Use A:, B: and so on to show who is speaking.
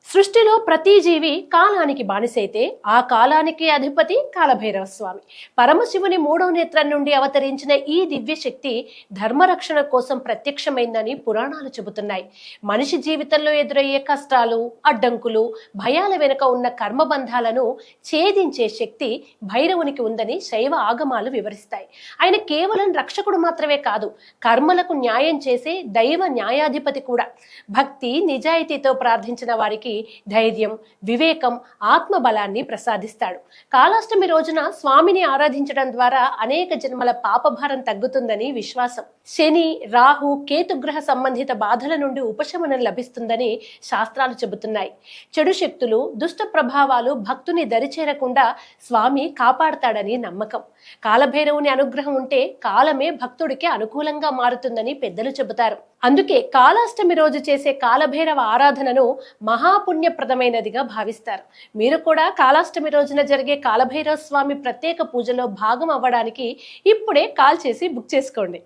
A: సృష్టిలో ప్రతి జీవి కాలానికి బానిసైతే ఆ కాలానికి అధిపతి కాలభైరవ స్వామి. పరమశివుని మూడో నేత్రం నుండి అవతరించిన ఈ దివ్య శక్తి ధర్మరక్షణ కోసం ప్రత్యక్షమైందని పురాణాలు చెబుతున్నాయి. మనిషి జీవితంలో ఎదురయ్యే కష్టాలు, అడ్డంకులు, భయాల వెనుక ఉన్న కర్మబంధాలను ఛేదించే శక్తి భైరవునికి ఉందని శైవ ఆగమాలు వివరిస్తాయి. ఆయన కేవలం రక్షకుడు మాత్రమే కాదు, కర్మలకు న్యాయం చేసే దైవ న్యాయాధిపతి కూడా. భక్తి నిజాయితీతో ప్రార్థించిన వారికి ధైర్యం, వివేకం, ఆత్మబలాన్ని ప్రసాదిస్తాడు. కాలాష్టమి రోజున స్వామిని ఆరాధించడం ద్వారా అనేక జన్మల పాపభారం తగ్గుతుందని విశ్వాసం. శని, రాహు, కేతుగ్రహ సంబంధిత బాధల నుండి ఉపశమనం లభిస్తుందని శాస్త్రాలు చెబుతున్నాయి. చెడు శక్తులు, దుష్ట ప్రభావాలు భక్తుని దరిచేరకుండా స్వామి కాపాడతాడని నమ్మకం. కాలభైరవుని అనుగ్రహం ఉంటే కాలమే భక్తుడికి అనుకూలంగా మారుతుందని పెద్దలు చెబుతారు. అందుకే కాలాష్టమి రోజు చేసే కాలభైరవ ఆరాధనను మహాపుణ్యప్రదమైనదిగా భావిస్తారు. మీరు కూడా కాలాష్టమి రోజున జరిగే కాలభైరవ స్వామి ప్రత్యేక పూజలో భాగం అవ్వడానికి ఇప్పుడే కాల్ చేసి బుక్ చేసుకోండి.